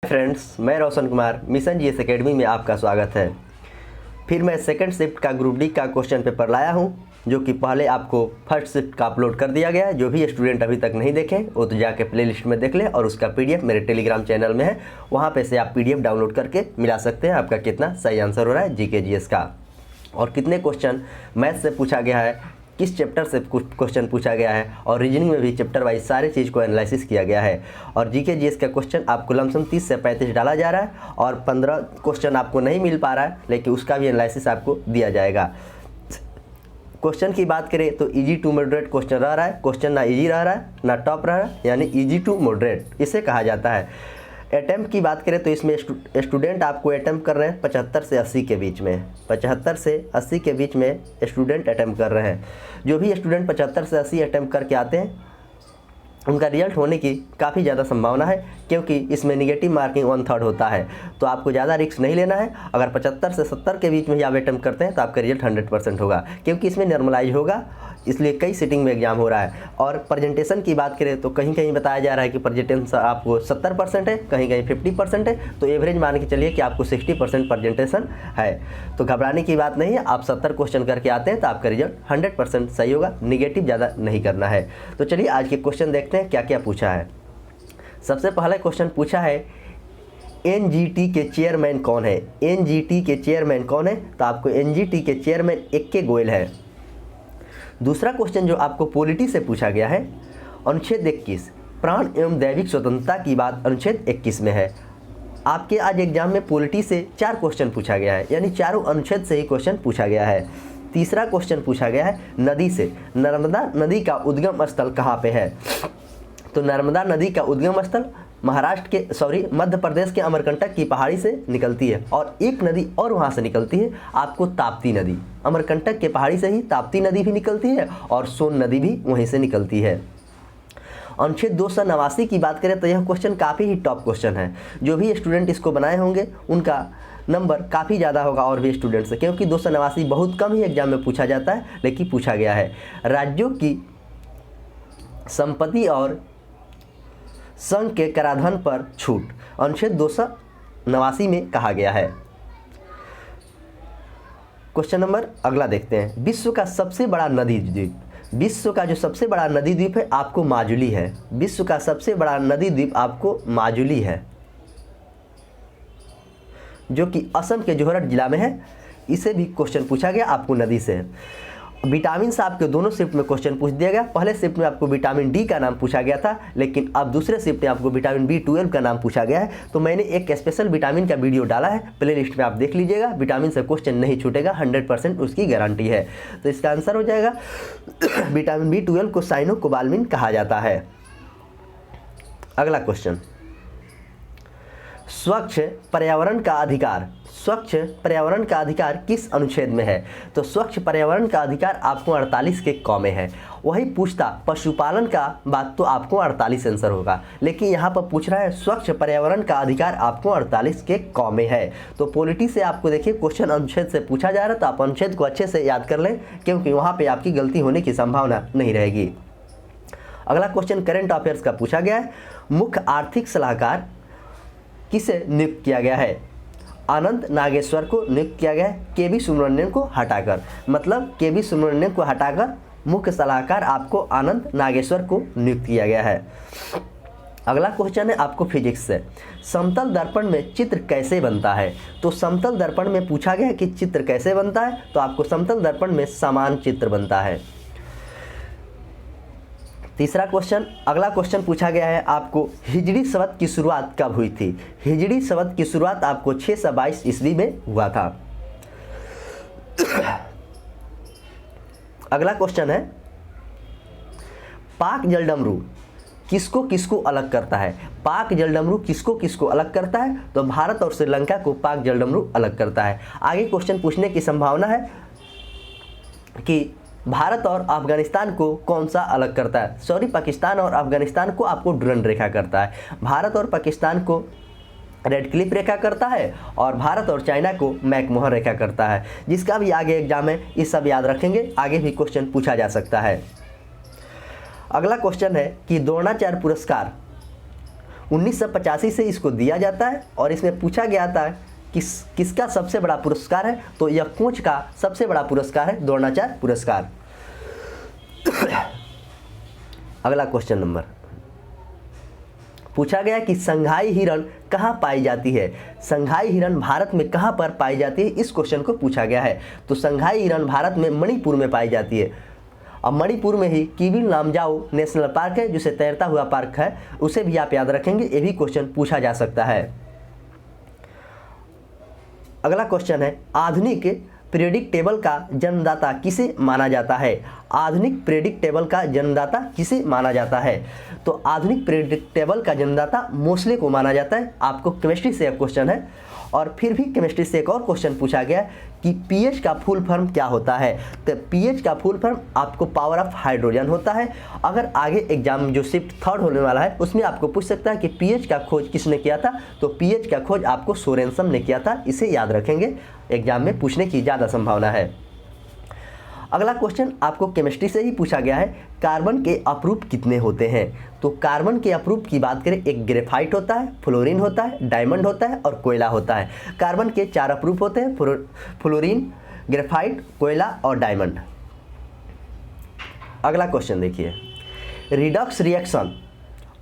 Friends, मैं Roshan Kumar mission GS academy में आपका स्वागत है। फिर मैं सेकंड शिफ्ट का ग्रुप डी का क्वेश्चन पेपर लाया हूं, जो कि पहले आपको फर्स्ट शिफ्ट का अपलोड कर दिया गया है। जो भी स्टूडेंट अभी तक नहीं देखें वो तो जाके प्लेलिस्ट में देख लें, और उसका पीडीएफ मेरे टेलीग्राम चैनल में है, वहां पे से आप पीडीएफ डाउनलोड करके मिला सकते हैं आपका कितना सही आंसर हो रहा है जीके जीएस का, और कितने क्वेश्चन मैथ से पूछा गया है, किस चैप्टर से क्वेश्चन पूछा गया है, और रीजनिंग में भी चैप्टर वाइज सारे चीज़ को एनालिसिस किया गया है। और जीके जीएस का क्वेश्चन आपको लमसम 30 से 35 डाला जा रहा है, और 15 क्वेश्चन आपको नहीं मिल पा रहा है, लेकिन उसका भी एनालिसिस आपको दिया जाएगा। क्वेश्चन की बात करें तो इजी टू मॉडरेट क्वेश्चन रह रहा है। क्वेश्चन ना इजी रह रहा है ना टॉप रह रहा है, यानी इजी टू मॉडरेट इसे कहा जाता है। अटैम्प्ट की बात करें तो इसमें स्टूडेंट आपको अटैम्प्ट कर रहे हैं 75 से 80 के बीच में, 75 से 80 के बीच में स्टूडेंट अटैम्प्ट कर रहे हैं। जो भी स्टूडेंट 75 से 80 अटैम्प्ट करके आते हैं उनका रिजल्ट होने की काफ़ी ज़्यादा संभावना है, क्योंकि इसमें निगेटिव मार्किंग 1/3 होता है, तो आपको ज़्यादा रिस्क नहीं लेना है। अगर 75 से 70 के बीच में ही आप अटैम्प्ट करते हैं तो आपका रिजल्ट 100% होगा, क्योंकि इसमें नॉर्मलाइज होगा, इसलिए कई सीटिंग में एग्जाम हो रहा है। और प्रेजेंटेशन की बात करें तो कहीं कहीं बताया जा रहा है कि प्रेजेंटेशन आपको 70% है, कहीं कहीं 50% है, तो एवरेज मान के चलिए कि आपको 60% प्रेजेंटेशन है। तो घबराने की बात नहीं है, आप 70 क्वेश्चन करके आते हैं तो आपका रिजल्ट 100% सही होगा, निगेटिव ज़्यादा नहीं करना है। तो चलिए आज के क्वेश्चन देखते हैं क्या क्या पूछा है। सबसे पहला क्वेश्चन पूछा है एनजीटी के चेयरमैन कौन है। एनजीटी के चेयरमैन कौन है, तो आपको एनजीटी के चेयरमैन AK गोयल है। दूसरा क्वेश्चन जो आपको पॉलिटी से पूछा गया है, अनुच्छेद 21 प्राण एवं दैविक स्वतंत्रता की बात अनुच्छेद 21 में है। आपके आज एग्जाम में पॉलिटी से 4 क्वेश्चन पूछा गया है, यानी चारों अनुच्छेद से ही क्वेश्चन पूछा गया है। तीसरा क्वेश्चन पूछा गया है नदी से, नर्मदा नदी का उद्गम स्थल कहाँ पे है। तो नर्मदा नदी का उद्गम स्थल मध्य प्रदेश के अमरकंटक की पहाड़ी से निकलती है, और एक नदी और वहाँ से निकलती है आपको ताप्ती नदी। अमरकंटक के पहाड़ी से ही ताप्ती नदी भी निकलती है, और सोन नदी भी वहीं से निकलती है। अनुच्छेद 289 की बात करें तो यह क्वेश्चन काफ़ी ही टॉप क्वेश्चन है। जो भी स्टूडेंट इसको बनाए होंगे उनका नंबर काफ़ी ज़्यादा होगा और भी स्टूडेंट से, क्योंकि 289 बहुत कम ही एग्जाम में पूछा जाता है, लेकिन पूछा गया है। राज्यों की संपत्ति और संघ के कराधान पर छूट अनुच्छेद 289 में कहा गया है। क्वेश्चन नंबर अगला देखते हैं। विश्व का सबसे बड़ा नदी द्वीप, विश्व का जो सबसे बड़ा नदी द्वीप है आपको माजुली है। विश्व का सबसे बड़ा नदी द्वीप आपको माजुली है, जो कि असम के जोरहट जिला में है। इसे भी क्वेश्चन पूछा गया आपको नदी से। विटामिन से आपके दोनों शिफ्ट में क्वेश्चन पूछ दिया गया। पहले शिफ्ट में आपको विटामिन डी का नाम पूछा गया था, लेकिन अब दूसरे शिफ्ट में आपको विटामिन B12 का नाम पूछा गया है। तो मैंने एक स्पेशल विटामिन का वीडियो डाला है, प्ले लिस्ट में आप देख लीजिएगा। विटामिन से क्वेश्चन नहीं छूटेगा, 100% उसकी गारंटी है। तो इसका आंसर हो जाएगा विटामिन B12 को साइनोकोबालामिन कहा जाता है। अगला क्वेश्चन, स्वच्छ पर्यावरण का अधिकार, स्वच्छ पर्यावरण का अधिकार किस अनुच्छेद में है। तो स्वच्छ पर्यावरण का अधिकार आपको 48 के क में है। वही पूछता पशुपालन का बात तो आपको 48 आंसर होगा, लेकिन यहाँ पर पूछ रहा है स्वच्छ पर्यावरण का अधिकार आपको 48 के क में है। तो पॉलिटी से आपको देखिए क्वेश्चन अनुच्छेद से पूछा जा रहा है, तो आप अनुच्छेद को अच्छे से याद कर लें, क्योंकि वहाँ पर आपकी गलती होने की संभावना नहीं रहेगी। अगला क्वेश्चन करंट अफेयर्स का पूछा गया है। मुख्य आर्थिक सलाहकार किसे नियुक्त किया गया है। आनंद नागेश्वर को नियुक्त किया गया है KB सुब्रमण्यम को हटाकर, मतलब KB सुब्रमण्यम को हटाकर मुख्य सलाहकार आपको आनंद नागेश्वर को नियुक्त किया गया है। अगला क्वेश्चन है आपको फिजिक्स से। समतल दर्पण में चित्र कैसे बनता है। तो समतल दर्पण में पूछा गया है कि चित्र कैसे बनता है, तो आपको समतल दर्पण में समान चित्र बनता है। तीसरा क्वेश्चन, अगला क्वेश्चन पूछा गया है आपको हिजड़ी संवत की शुरुआत कब हुई थी। हिजड़ी संवत की शुरुआत आपको 622 ईस्वी में हुआ था। अगला क्वेश्चन है पाक जलडमरू किसको किसको अलग करता है। पाक जलडमरू किसको किसको अलग करता है, तो भारत और श्रीलंका को पाक जलडमरू अलग करता है। आगे क्वेश्चन पूछने की संभावना है कि भारत और अफगानिस्तान को कौन सा अलग करता है। पाकिस्तान और अफगानिस्तान को आपको डुरंड रेखा करता है। भारत और पाकिस्तान को रेड क्लिफ रेखा करता है, और भारत और चाइना को मैकमोहन रेखा करता है। जिसका भी आगे एग्जाम है ये सब याद रखेंगे, आगे भी क्वेश्चन पूछा जा सकता है। अगला क्वेश्चन है कि द्रोणाचार्य पुरस्कार 1985 से इसको दिया जाता है और इसमें पूछा गया था किसका सबसे बड़ा पुरस्कार है, तो यह कोच का सबसे बड़ा पुरस्कार है द्रोणाचार्य पुरस्कार। अगला क्वेश्चन नंबर पूछा गया कि संघाई हिरण कहाँ पाई जाती है। संघाई हिरण भारत में कहाँ पर पाई जाती है, इस क्वेश्चन को पूछा गया है। तो संघाई हिरण भारत में मणिपुर में पाई जाती है। अब मणिपुर में ही किबिल नामजाओ नेशनल पार्क है, जिसे तैरता हुआ पार्क है, उसे भी आप याद रखेंगे, ये भी क्वेश्चन पूछा जा सकता है। अगला क्वेश्चन है आधुनिक पीरियडिक टेबल का जन्मदाता किसे माना जाता है। आधुनिक पीरियडिक टेबल का जन्मदाता किसे माना जाता है, तो आधुनिक पीरियडिक टेबल का जन्मदाता मोसले को माना जाता है। आपको केमिस्ट्री से एक क्वेश्चन है और फिर भी केमिस्ट्री से एक और क्वेश्चन पूछा गया कि पीएच का फुल फॉर्म क्या होता है। तो पीएच का फुल फॉर्म आपको पावर ऑफ हाइड्रोजन होता है। अगर आगे एग्जाम जो शिफ्ट थर्ड होने वाला है उसमें आपको पूछ सकता है कि पीएच का खोज किसने किया था, तो पीएच का खोज आपको सोरेनसन ने किया था। इसे याद रखेंगे, एग्जाम में पूछने की ज़्यादा संभावना है। अगला क्वेश्चन आपको केमिस्ट्री से ही पूछा गया है, कार्बन के अपरूप कितने होते हैं। तो कार्बन के अपरूप की बात करें, एक ग्रेफाइट होता है, फ्लोरीन होता है, डायमंड होता है और कोयला होता है। कार्बन के 4 अपरूप होते हैं, फ्लोरीन, ग्रेफाइट, कोयला और डायमंड। अगला क्वेश्चन देखिए, रिडक्स रिएक्शन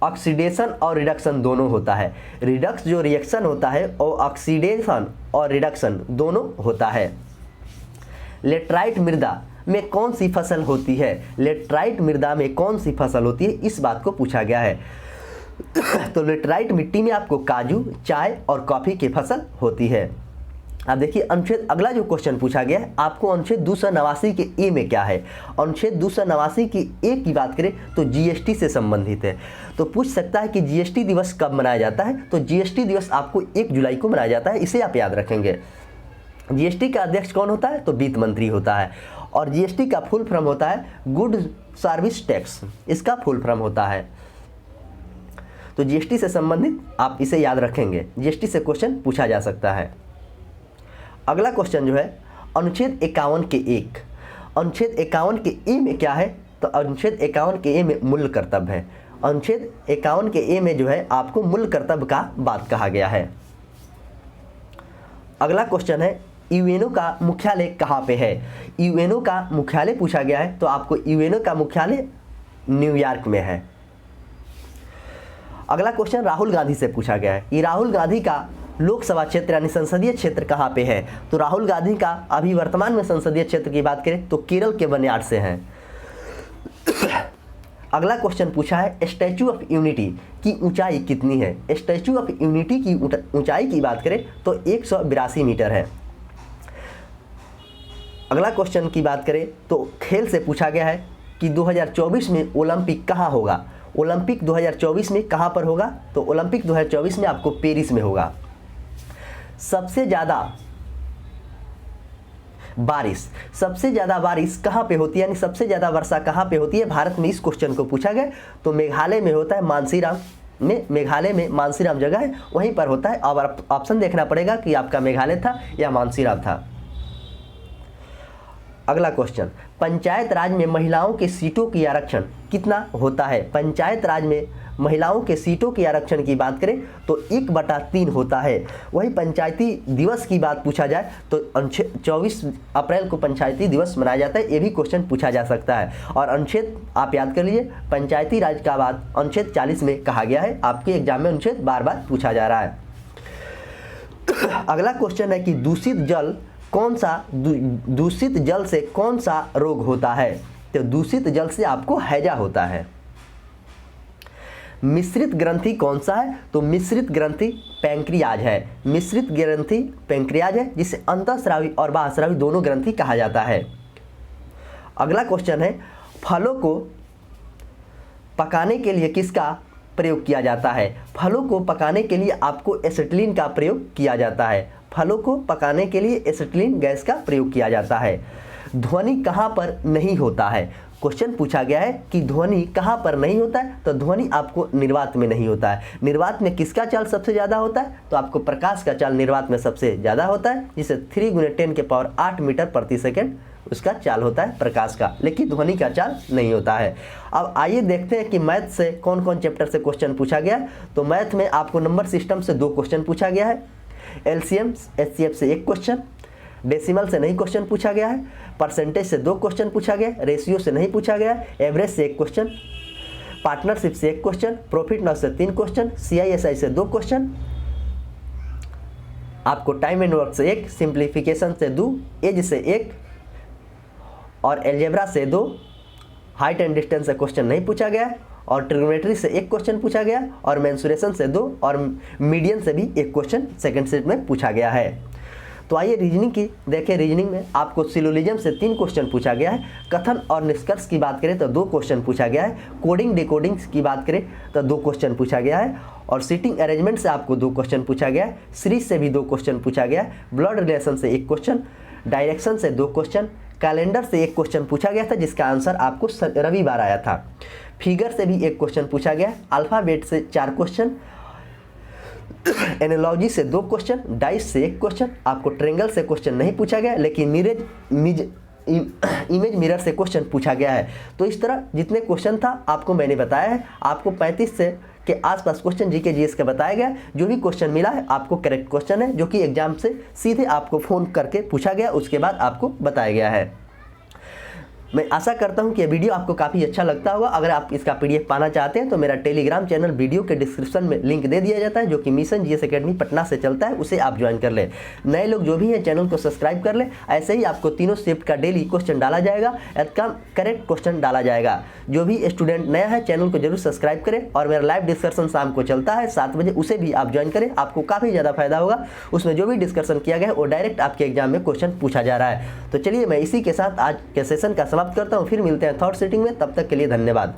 ऑक्सीडेशन और रिडक्शन दोनों होता है। रिडक्स जो रिएक्शन होता है वो ऑक्सीडेशन और रिडक्शन दोनों होता है। लेटराइट मृदा में कौन सी फसल होती है। लेटराइट मृदा में कौन सी फसल होती है, इस बात को पूछा गया है। तो लेटराइट मिट्टी में आपको काजू, चाय और कॉफ़ी की फसल होती है। अब देखिए अनुच्छेद, अगला जो क्वेश्चन पूछा गया है आपको अनुच्छेद 289 के ए में क्या है। अनुच्छेद 289 की ए की बात करें तो जीएसटी से संबंधित है। तो पूछ सकता है कि जीएसटी दिवस कब मनाया जाता है, तो जीएसटी दिवस आपको 1 जुलाई को मनाया जाता है, इसे आप याद रखेंगे। जीएसटी का अध्यक्ष कौन होता है, तो वित्त मंत्री होता है। और जीएसटी का फुल फॉर्म होता है गुड सर्विस टैक्स, इसका फुल फॉर्म होता है। तो जीएसटी से संबंधित आप इसे याद रखेंगे, जीएसटी से क्वेश्चन पूछा जा सकता है। अगला क्वेश्चन जो है अनुच्छेद 51 के 1, अनुच्छेद 51 के ए में क्या है, तो अनुच्छेद 51 के ए में मूल कर्तव्य है। अनुच्छेद 51 के ए में जो है आपको मूल कर्तव्य का बात कहा गया है। अगला क्वेश्चन है यूएनओ का मुख्यालय कहाँ पे है। यूएनओ का मुख्यालय पूछा गया है, तो आपको यूएनओ का मुख्यालय न्यूयॉर्क में है। अगला क्वेश्चन राहुल गांधी से पूछा गया है कि राहुल गांधी का लोकसभा क्षेत्र यानी संसदीय क्षेत्र कहाँ पे है। तो राहुल गांधी का अभी वर्तमान में संसदीय क्षेत्र की बात करें तो केरल के वयनाड से हैं। अगला क्वेश्चन पूछा है स्टैचू ऑफ यूनिटी की ऊंचाई कितनी है। स्टैचू ऑफ यूनिटी की ऊंचाई की बात करें तो 182 मीटर है। अगला क्वेश्चन की बात करें तो खेल से पूछा गया है कि 2024 में ओलंपिक कहाँ होगा। ओलंपिक 2024 में कहाँ पर होगा, तो ओलंपिक 2024 में आपको पेरिस में होगा। सबसे ज़्यादा बारिश कहाँ पे होती है, यानी सबसे ज़्यादा वर्षा कहाँ पे होती है भारत में, इस क्वेश्चन को पूछा गया। तो मेघालय में होता है, मानसीराम में, मेघालय में मानसीराम जगह है वहीं पर होता है। अब ऑप्शन देखना पड़ेगा कि आपका मेघालय था या मानसीराम था। अगला क्वेश्चन, पंचायत राज में महिलाओं के सीटों की आरक्षण कितना होता है। पंचायत राज में महिलाओं के सीटों के आरक्षण की बात करें तो 1/3 होता है। वही पंचायती दिवस की बात पूछा जाए तो 24 अप्रैल को पंचायती दिवस मनाया जाता है, ये भी क्वेश्चन पूछा जा सकता है। और अनुच्छेद आप याद कर लीजिए, पंचायती राज का बात अनुच्छेद 40 में कहा गया है। आपके एग्जाम में अनुच्छेद बार बार पूछा जा रहा है। अगला क्वेश्चन है कि दूषित जल से कौन सा रोग होता है। तो दूषित जल से आपको हैजा होता है। मिश्रित ग्रंथि कौन सा है, तो मिश्रित ग्रंथि पैंक्रियाज है। मिश्रित ग्रंथि पैंक्रियाज है, जिसे अंतःस्रावी और बाह्यस्रावी दोनों ग्रंथि कहा जाता है। अगला क्वेश्चन है फलों को पकाने के लिए किसका प्रयोग किया जाता है। फलों को पकाने के लिए आपको एसिटिलीन का प्रयोग किया जाता है। फलों को पकाने के लिए एसिटिलीन गैस का प्रयोग किया जाता है। ध्वनि कहाँ पर नहीं होता है। क्वेश्चन पूछा गया है कि ध्वनि कहाँ पर नहीं होता है, तो ध्वनि आपको निर्वात में नहीं होता है। निर्वात में किसका चाल सबसे ज़्यादा होता है, तो आपको प्रकाश का चाल निर्वात में सबसे ज़्यादा होता है, जिसे 3 × 10⁸ मीटर प्रति सेकेंड उसका चाल होता है प्रकाश का, लेकिन ध्वनि का चाल नहीं होता है। अब आइए देखते हैं कि मैथ से कौन कौन चैप्टर से क्वेश्चन पूछा गया। तो मैथ में आपको नंबर सिस्टम से 2 क्वेश्चन पूछा गया है, एलसीएम एचसीएफ से 1 क्वेश्चन, डेसिमल से नहीं क्वेश्चन पूछा गया है, परसेंटेज से 2 क्वेश्चन पूछा गया, रेशियो से नहीं पूछा गया, एवरेज से 1 क्वेश्चन, पार्टनरशिप से 1 क्वेश्चन, प्रॉफिट लॉस से 3 क्वेश्चन, सीआईएसआई से 2 क्वेश्चन, आपको टाइम एंड वर्क से 1, सिंप्लीफिकेशन से 2, एज से 1 और एल्जेब्रा से 2, हाइट एंड डिस्टेंस से क्वेश्चन नहीं पूछा गया, और ट्रिग्नोमेट्री से 1 क्वेश्चन पूछा गया, और मेंसुरेशन से 2 और मीडियन से भी 1 क्वेश्चन सेकंड शिफ्ट में पूछा गया है। तो आइए रीजनिंग की देखें। रीजनिंग में आपको सिलोजिज्म से 3 क्वेश्चन पूछा गया है, कथन और निष्कर्ष की बात करें तो 2 क्वेश्चन पूछा गया है, कोडिंग डिकोडिंग की बात करें तो 2 क्वेश्चन पूछा गया है, और सीटिंग अरेंजमेंट से आपको 2 क्वेश्चन पूछा गया है, सीरीज से भी 2 क्वेश्चन पूछा गया है, ब्लड रिलेशन से 1 क्वेश्चन, डायरेक्शन से 2 क्वेश्चन, कैलेंडर से 1 क्वेश्चन पूछा गया था जिसका आंसर आपको रविवार आया था, फिगर से भी 1 क्वेश्चन पूछा गया, अल्फ़ाबेट से 4 क्वेश्चन, एनालॉजी से 2 क्वेश्चन, डाइस से 1 क्वेश्चन, आपको ट्रेंगल से क्वेश्चन नहीं पूछा गया, लेकिन इमेज मिरर से क्वेश्चन पूछा गया है। तो इस तरह जितने क्वेश्चन था आपको मैंने बताया है, आपको 35 से के आसपास क्वेश्चन जीके जीएस का बताया गया। जो भी क्वेश्चन मिला है आपको करेक्ट क्वेश्चन है, जो कि एग्जाम से सीधे आपको फ़ोन करके पूछा गया, उसके बाद आपको बताया गया है। मैं आशा करता हूं कि यह वीडियो आपको काफ़ी अच्छा लगता होगा। अगर आप इसका पीडीएफ पाना चाहते हैं तो मेरा टेलीग्राम चैनल वीडियो के डिस्क्रिप्शन में लिंक दे दिया जाता है, जो कि मिशन जीएस एकेडमी पटना से चलता है, उसे आप ज्वाइन कर लें। नए लोग जो भी हैं चैनल को सब्सक्राइब कर लें। ऐसे ही आपको तीनों शिफ्ट का डेली क्वेश्चन डाला जाएगा, करेक्ट क्वेश्चन डाला जाएगा। जो भी स्टूडेंट नया है चैनल को जरूर सब्सक्राइब करें, और मेरा लाइव डिस्कशन शाम को चलता है 7 बजे, उसे भी आप ज्वाइन करें, आपको काफ़ी ज़्यादा फायदा होगा। उसमें जो भी डिस्कशन किया गया है वो डायरेक्ट आपके एग्जाम में क्वेश्चन पूछा जा रहा है। तो चलिए मैं इसी के साथ आज के सेशन का समाप्त करता हूँ, फिर मिलते हैं थर्ड सीटिंग में, तब तक के लिए धन्यवाद।